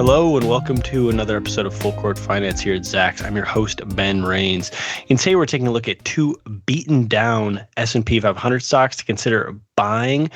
Hello and welcome to another episode of Full Court Finance here at Zacks. I'm your host, Ben Rains. And today we're taking a look at two beaten down S&P 500 stocks to consider buying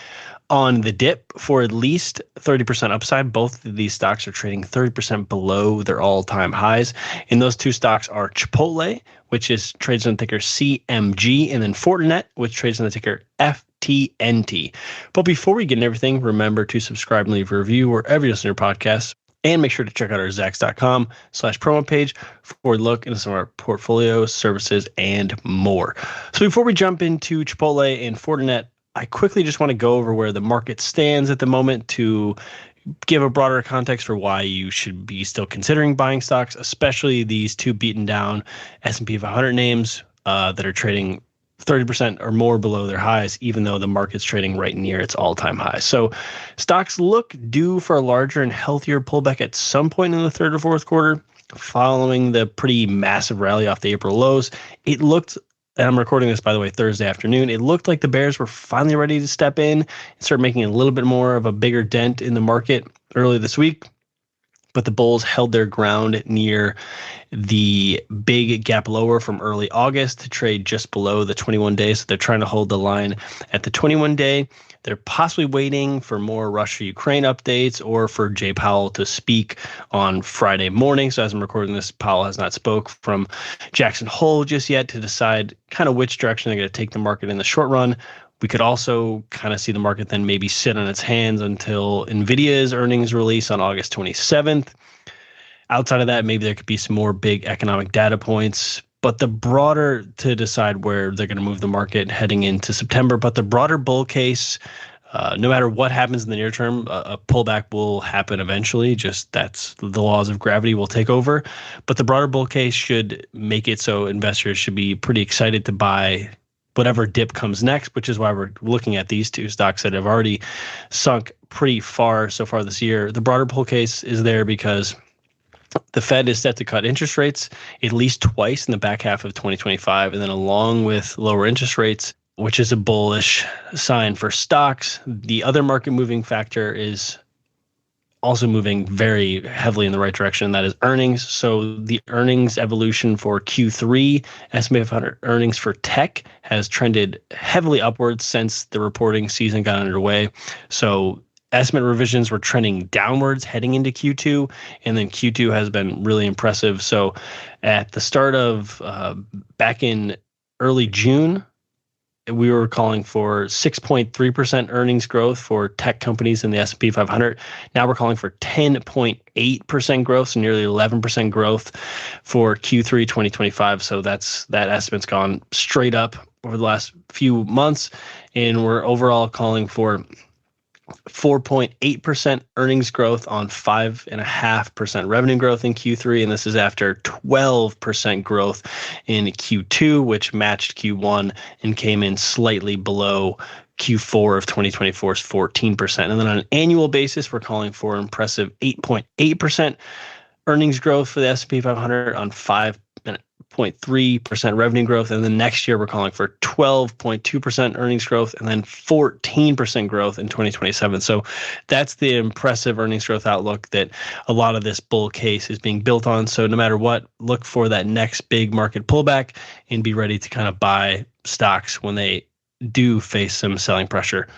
on the dip for at least 30% upside. Both of these stocks are trading 30% below their all-time highs. And those two stocks are Chipotle, which trades on the ticker CMG, and then Fortinet, which trades on the ticker FTNT. But before we get into everything, remember to subscribe and leave a review wherever you listen to your podcasts. And make sure to check out our Zacks.com/promo page for a look into some of our portfolios, services, and more. So before we jump into Chipotle and Fortinet, I quickly just want to go over where the market stands at the moment to give a broader context for why you should be still considering buying stocks, especially these two beaten down S&P 500 names that are trading 30% or more below their highs, even though the market's trading right near its all-time high. So stocks look due for a larger and healthier pullback at some point in the third or fourth quarter, following the pretty massive rally off the April lows. It looked, and I'm recording this, by the way, Thursday afternoon, it looked like the bears were finally ready to step in and start making a little bit more of a bigger dent in the market early this week. But the bulls held their ground near the big gap lower from early August to trade just below the 21-day. So they're trying to hold the line at the 21-day. They're possibly waiting for more Russia-Ukraine updates or for Jay Powell to speak on Friday morning. So as I'm recording this, Powell has not spoke from Jackson Hole just yet to decide kind of which direction they're going to take the market in the short run. We could also kind of see the market then maybe sit on its hands until NVIDIA's earnings release on August 27th. Outside of that, maybe there could be some more big economic data points, but the broader to decide where they're going to move the market heading into September. But the broader bull case, no matter what happens in the near term, a pullback will happen eventually. Just that's the laws of gravity will take over. But the broader bull case should make it so investors should be pretty excited to buy whatever dip comes next, which is why we're looking at these two stocks that have already sunk pretty far so far this year. The broader bull case is there because the Fed is set to cut interest rates at least twice in the back half of 2025. And then along with lower interest rates, which is a bullish sign for stocks, the other market moving factor is also moving very heavily in the right direction. That is earnings. So the earnings evolution for Q3, S&P 500 earnings for tech has trended heavily upwards since the reporting season got underway. So estimate revisions were trending downwards heading into Q2, and then Q2 has been really impressive. So at the start of back in early June, we were calling for 6.3% earnings growth for tech companies in the S&P 500. Now we're calling for 10.8% growth, so nearly 11% growth for Q3 2025. So that estimate's gone straight up over the last few months, and we're overall calling for 4.8% earnings growth on 5.5% revenue growth in Q3, and this is after 12% growth in Q2, which matched Q1 and came in slightly below Q4 of 2024's 14%. And then on an annual basis, we're calling for an impressive 8.8% earnings growth for the S&P 500 on 5.3% revenue growth. And then next year, we're calling for 12.2% earnings growth and then 14% growth in 2027. So that's the impressive earnings growth outlook that a lot of this bull case is being built on. So no matter what, look for that next big market pullback and be ready to kind of buy stocks when they do face some selling pressure.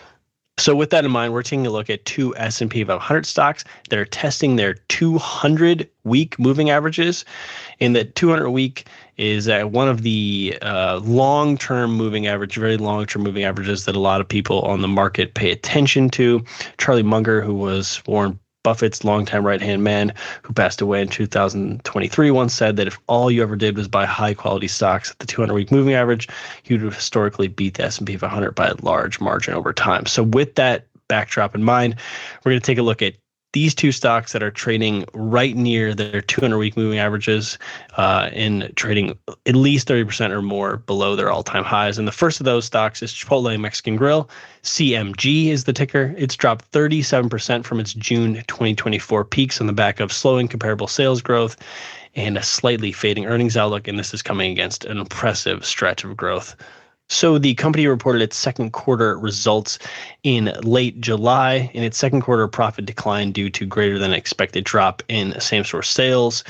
So with that in mind, we're taking a look at two S&P 500 stocks that are testing their 200-week moving averages. And the 200-week is one of the long-term moving average, very long-term moving averages that a lot of people on the market pay attention to. Charlie Munger, who was Warren Buffett's longtime right-hand man who passed away in 2023, once said that if all you ever did was buy high-quality stocks at the 200-week moving average, you would historically beat the S&P 500 by a large margin over time. So with that backdrop in mind, we're going to take a look at these two stocks that are trading right near their 200-week moving averages and trading at least 30% or more below their all-time highs. And the first of those stocks is Chipotle Mexican Grill. CMG is the ticker. It's dropped 37% from its June 2024 peaks on the back of slowing comparable sales growth and a slightly fading earnings outlook. And this is coming against an impressive stretch of growth So the company reported its second quarter results in late July, and its second quarter profit declined due to greater than expected drop in same-store sales.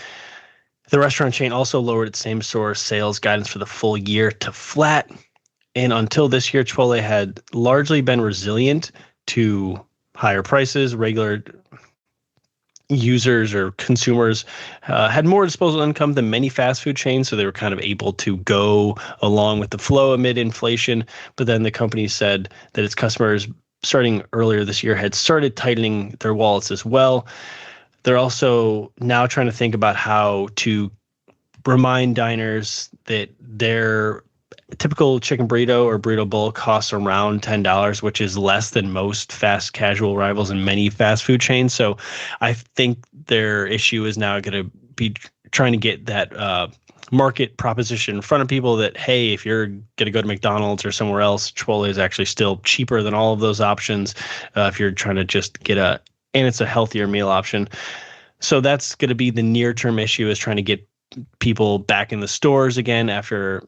The restaurant chain also lowered its same-store sales guidance for the full year to flat. And until this year, Chipotle had largely been resilient to higher prices. Regular users or consumers had more disposable income than many fast food chains, so they were kind of able to go along with the flow amid inflation. But then the company said that its customers, starting earlier this year, had started tightening their wallets as well. They're also now trying to think about how to remind diners that their typical chicken burrito or burrito bowl costs around $10, which is less than most fast casual rivals in many fast food chains. So I think their issue is now going to be trying to get that market proposition in front of people that, hey, if you're going to go to McDonald's or somewhere else, Chipotle is actually still cheaper than all of those options if you're trying to just get and it's a healthier meal option. So that's going to be the near-term issue, is trying to get people back in the stores again after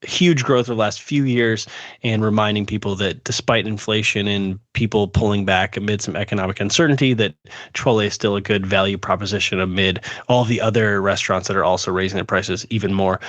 huge growth over the last few years, and reminding people that despite inflation and people pulling back amid some economic uncertainty, that Chipotle is still a good value proposition amid all the other restaurants that are also raising their prices even more.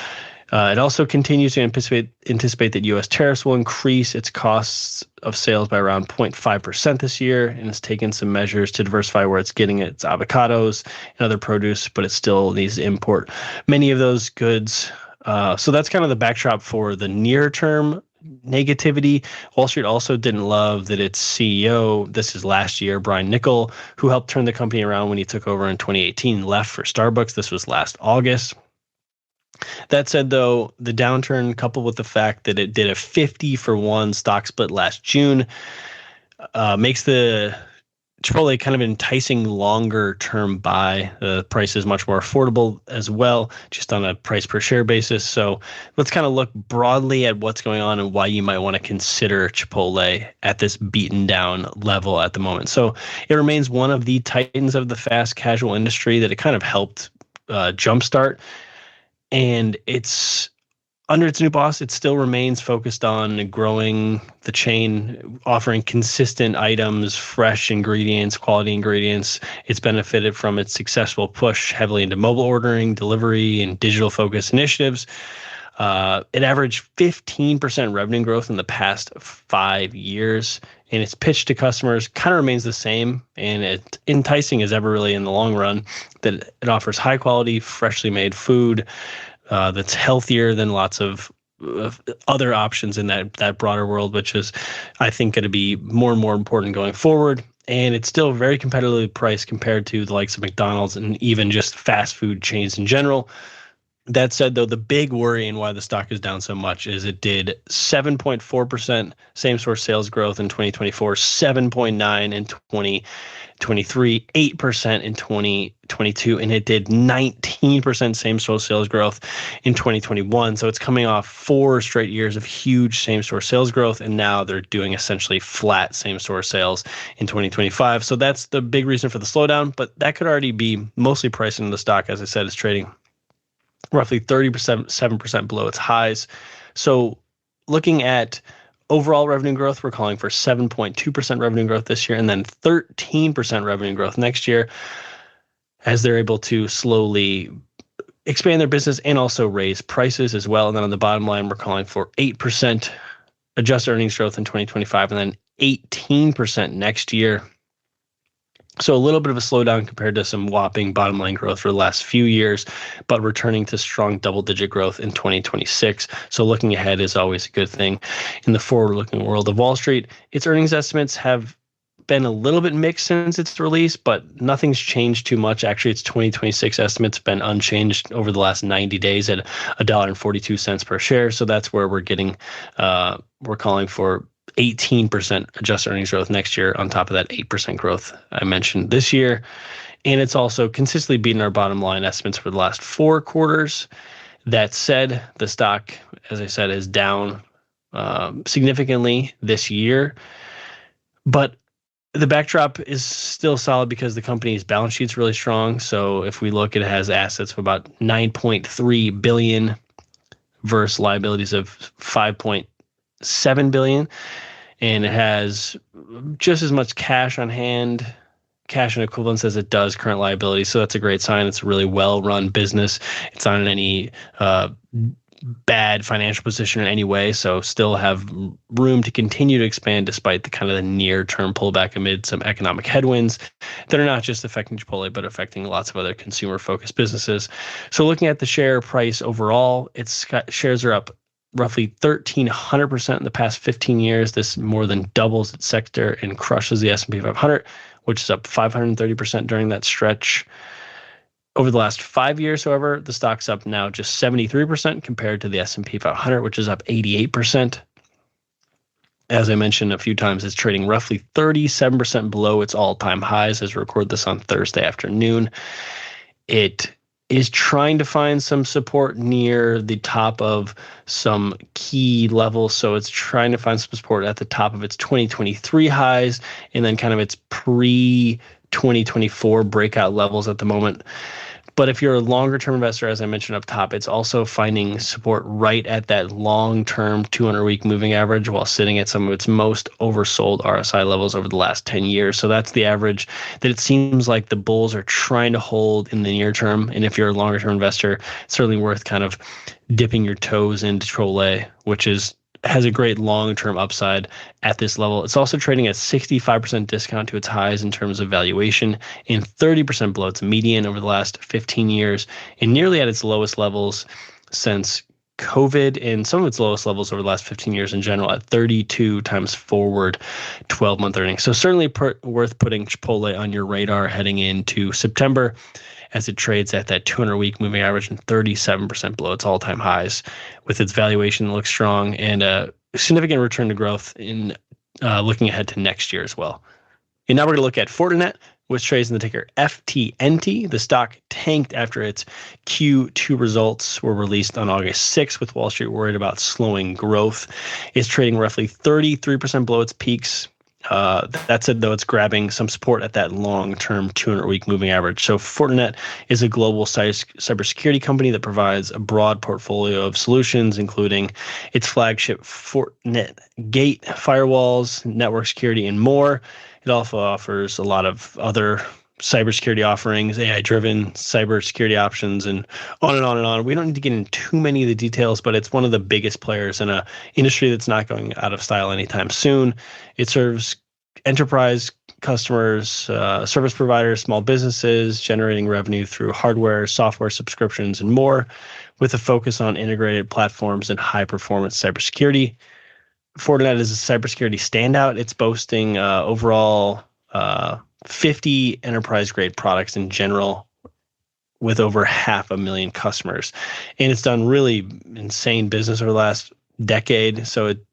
It also continues to anticipate that U.S. tariffs will increase its costs of sales by around 0.5% this year, and it's taken some measures to diversify where it's getting its avocados and other produce, but it still needs to import many of those goods. So that's kind of the backdrop for the near-term negativity. Wall Street also didn't love that its CEO, this is last year, Brian Niccol, who helped turn the company around when he took over in 2018, left for Starbucks. This was last August. That said, though, the downturn, coupled with the fact that it did a 50-for-1 stock split last June, makes the Chipotle kind of enticing longer-term buy. The price is much more affordable as well, just on a price per share basis. So let's kind of look broadly at what's going on and why you might want to consider Chipotle at this beaten down level at the moment. So it remains one of the titans of the fast casual industry that it kind of helped jumpstart. And it's under its new boss, it still remains focused on growing the chain, offering consistent items, fresh ingredients, quality ingredients. It's benefited from its successful push heavily into mobile ordering, delivery, and digital focused initiatives. It averaged 15% revenue growth in the past 5 years, and its pitch to customers kind of remains the same, and it's enticing as ever really in the long run, that it offers high quality, freshly made food that's healthier than lots of other options in that broader world, which is, I think, going to be more and more important going forward. And it's still very competitively priced compared to the likes of McDonald's and even just fast food chains in general. That said, though, the big worry and why the stock is down so much is it did 7.4% same-store sales growth in 2024, 7.9% in 2023, 8% in 2022, and it did 19% same-store sales growth in 2021. So it's coming off 4 straight years of huge same-store sales growth, and now they're doing essentially flat same-store sales in 2025. So that's the big reason for the slowdown, but that could already be mostly priced into the stock. As I said, it's trading roughly 30%, 7% below its highs. So looking at overall revenue growth, we're calling for 7.2% revenue growth this year and then 13% revenue growth next year, as they're able to slowly expand their business and also raise prices as well. And then on the bottom line, we're calling for 8% adjusted earnings growth in 2025 and then 18% next year. So a little bit of a slowdown compared to some whopping bottom line growth for the last few years, but returning to strong double-digit growth in 2026. So looking ahead is always a good thing in the forward-looking world of Wall Street. Its earnings estimates have been a little bit mixed since its release, but nothing's changed too much. Actually, its 2026 estimates have been unchanged over the last 90 days at $1.42 per share. So that's where we're getting, we're calling for 18% adjusted earnings growth next year on top of that 8% growth I mentioned this year. And it's also consistently beaten our bottom line estimates for the last 4 quarters. That said, the stock, as I said, is down significantly this year. But the backdrop is still solid because the company's balance sheet's really strong. So if we look, it has assets of about $9.3 billion versus liabilities of 5.7 billion, and it has just as much cash on hand, cash and equivalents, as it does current liabilities. So that's a great sign. It's a really well-run business. It's not in any bad financial position in any way, so still have room to continue to expand despite the kind of the near-term pullback amid some economic headwinds that are not just affecting Chipotle, but affecting lots of other consumer-focused businesses. So looking at the share price overall, shares are up roughly 1,300% in the past 15 years. This more than doubles its sector and crushes the S&P 500, which is up 530% during that stretch. Over the last 5 years, however, the stock's up now just 73% compared to the S&P 500, which is up 88%. As I mentioned a few times, it's trading roughly 37% below its all-time highs as we record this on Thursday afternoon. It is trying to find some support near the top of some key levels. So it's trying to find some support at the top of its 2023 highs and then kind of its pre-2024 breakout levels at the moment. But if you're a longer-term investor, as I mentioned up top, it's also finding support right at that long-term 200-week moving average while sitting at some of its most oversold RSI levels over the last 10 years. So that's the average that it seems like the bulls are trying to hold in the near term. And if you're a longer-term investor, it's certainly worth kind of dipping your toes into Chipotle, which has a great long-term upside at this level. It's also trading at 65% discount to its highs in terms of valuation and 30% below its median over the last 15 years and nearly at its lowest levels since COVID and some of its lowest levels over the last 15 years in general at 32 times forward 12-month earnings. So certainly worth putting Chipotle on your radar heading into September as it trades at that 200-week moving average and 37% below its all-time highs, with its valuation looks strong and a significant return to growth in looking ahead to next year as well. And now we're going to look at Fortinet, which trades in the ticker FTNT. The stock tanked after its Q2 results were released on August 6th, with Wall Street worried about slowing growth. It's trading roughly 33% below its peaks. That said, though, it's grabbing some support at that long-term 200-week moving average. So Fortinet is a global cybersecurity company that provides a broad portfolio of solutions, including its flagship Fortinet Gate firewalls, network security, and more. It also offers a lot of other cybersecurity offerings, AI-driven cybersecurity options, and on and on and on. We don't need to get into too many of the details, but it's one of the biggest players in an industry that's not going out of style anytime soon. It serves enterprise customers, service providers, small businesses, generating revenue through hardware, software subscriptions, and more, with a focus on integrated platforms and high-performance cybersecurity. Fortinet is a cybersecurity standout. It's boasting overall 50 enterprise-grade products in general, with over 500,000 customers, and it's done really insane business over the last decade. So it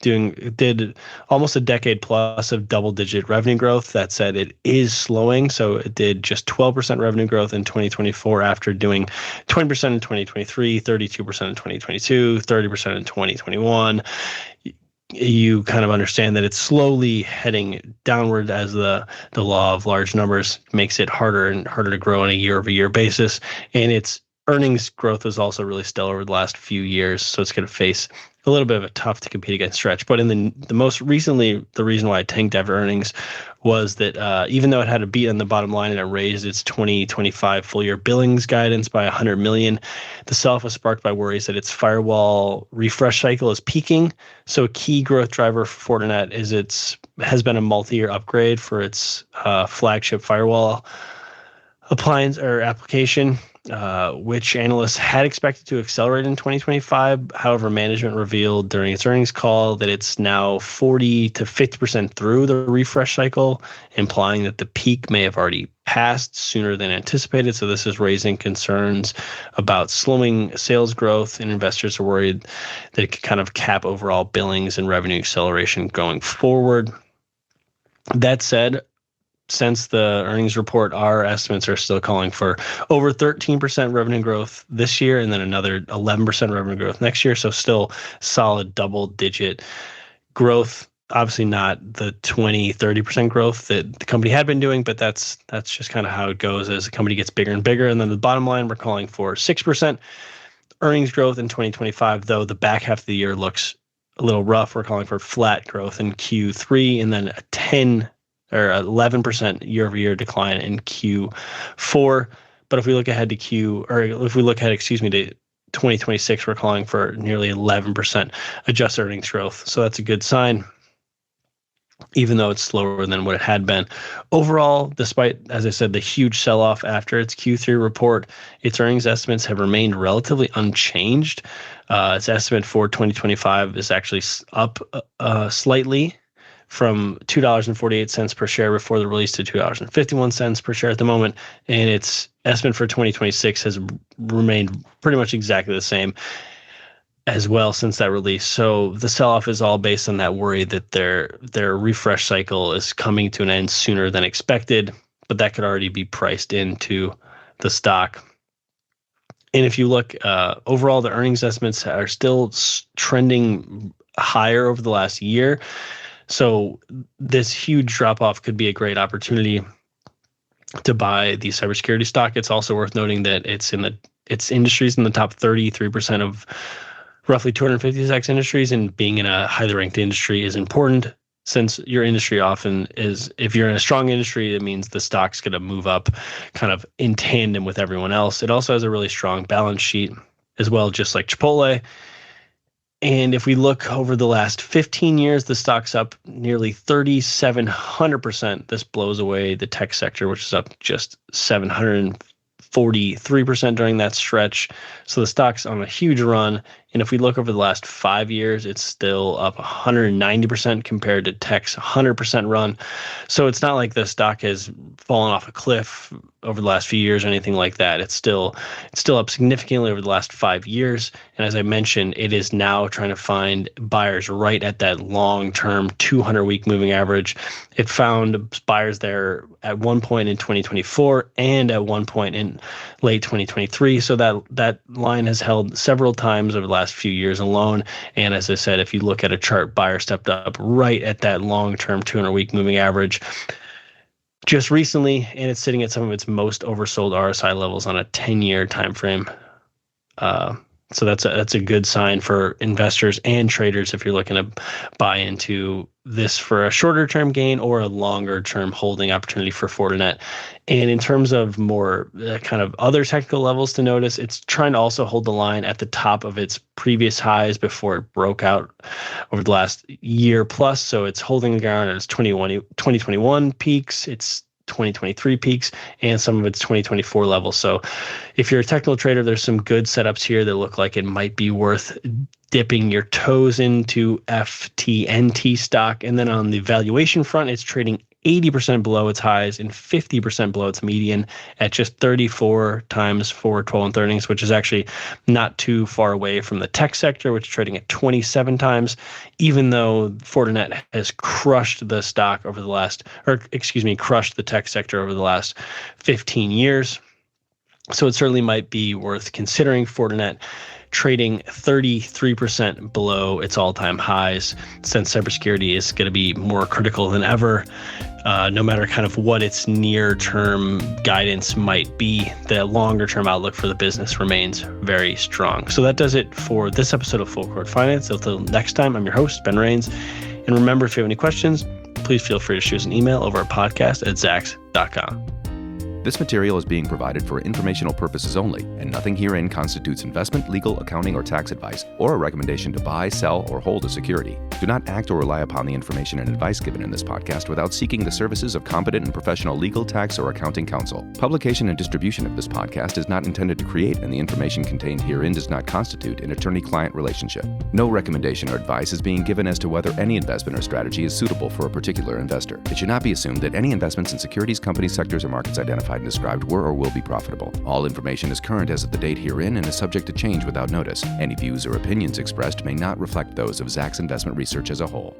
did almost a decade plus of double-digit revenue growth. That said, it is slowing. So it did just 12% revenue growth in 2024 after doing 20% in 2023, 32% in 2022, 30% in 2021. You kind of understand that it's slowly heading downward as the law of large numbers makes it harder and harder to grow on a year-over-year basis. And its earnings growth is also really stellar over the last few years. So it's going to face a little bit of a tough to compete against stretch. But in the most recently, the reason why it tanked after earnings was that even though it had a beat on the bottom line and it raised its 2025 full year billings guidance by $100 million, the sell-off was sparked by worries that its firewall refresh cycle is peaking. So a key growth driver for Fortinet has been a multi-year upgrade for its flagship firewall appliance or application, which analysts had expected to accelerate in 2025. However, management revealed during its earnings call that it's now 40 to 50% through the refresh cycle, implying that the peak may have already passed sooner than anticipated. So this is raising concerns about slowing sales growth, and investors are worried that it could kind of cap overall billings and revenue acceleration going forward. That said, since the earnings report, our estimates are still calling for over 13% revenue growth this year and then another 11% revenue growth next year. So still solid double-digit growth. Obviously not the 20-30% growth that the company had been doing, but that's just kind of how it goes as the company gets bigger and bigger. And then the bottom line, we're calling for 6% earnings growth in 2025, though the back half of the year looks a little rough. We're calling for flat growth in Q3 and then a 10 or 11% year-over-year decline in Q4. But if we look ahead to to 2026, we're calling for nearly 11% adjusted earnings growth. So that's a good sign, even though it's slower than what it had been. Overall, despite, as I said, the huge sell-off after its Q3 report, its earnings estimates have remained relatively unchanged. Its estimate for 2025 is actually up slightly from $2.48 per share before the release to $2.51 per share at the moment. And its estimate for 2026 has remained pretty much exactly the same as well since that release. So the sell-off is all based on that worry that their refresh cycle is coming to an end sooner than expected, but that could already be priced into the stock. And if you look overall, the earnings estimates are still trending higher over the last year. So this huge drop-off could be a great opportunity to buy the cybersecurity stock. It's also worth noting that its industries in the top 33% of roughly 250 Zacks industries, and being in a highly ranked industry is important, since your industry often is, if you're in a strong industry, it means the stock's going to move up kind of in tandem with everyone else. It also has a really strong balance sheet as well, just like Chipotle. And if we look over the last 15 years, the stock's up nearly 3,700%. This blows away the tech sector, which is up just 743% during that stretch. So the stock's on a huge run. And if we look over the last 5 years, it's still up 190% compared to tech's 100% run. So it's not like the stock has fallen off a cliff over the last few years or anything like that. It's still up significantly over the last 5 years. And as I mentioned, it is now trying to find buyers right at that long-term 200-week moving average. It found buyers there at one point in 2024 and at one point in late 2023. So that line has held several times over the last few years alone. And as I said, if you look at a chart, buyer stepped up right at that long-term 200-week moving average just recently, and it's sitting at some of its most oversold RSI levels on a 10-year time frame. So that's a good sign for investors and traders if you're looking to buy into this for a shorter term gain or a longer term holding opportunity for Fortinet. And in terms of more kind of other technical levels to notice, it's trying to also hold the line at the top of its previous highs before it broke out over the last year plus. So it's holding the ground at its 2021 peaks, its 2023 peaks, and some of its 2024 levels. So if you're a technical trader, there's some good setups here that look like it might be worth dipping your toes into FTNT stock. And then on the valuation front, it's trading 80% below its highs and 50% below its median at just 34 times forward 12-month earnings, which is actually not too far away from the tech sector, which is trading at 27 times, even though Fortinet has crushed the stock over the last, crushed the tech sector over the last 15 years. So it certainly might be worth considering Fortinet trading 33% below its all-time highs, since cybersecurity is going to be more critical than ever. No matter kind of what its near-term guidance might be, the longer-term outlook for the business remains very strong. So that does it for this episode of Full Court Finance. Until next time, I'm your host, Ben Rains. And remember, if you have any questions, please feel free to shoot us an email over at podcast@zacks.com. This material is being provided for informational purposes only, and nothing herein constitutes investment, legal, accounting, or tax advice, or a recommendation to buy, sell, or hold a security. Do not act or rely upon the information and advice given in this podcast without seeking the services of competent and professional legal, tax, or accounting counsel. Publication and distribution of this podcast is not intended to create, and the information contained herein does not constitute an attorney-client relationship. No recommendation or advice is being given as to whether any investment or strategy is suitable for a particular investor. It should not be assumed that any investments in securities, companies, sectors, or markets identified and described were or will be profitable. All information is current as of the date herein and is subject to change without notice. Any views or opinions expressed may not reflect those of Zacks Investment Research as a whole.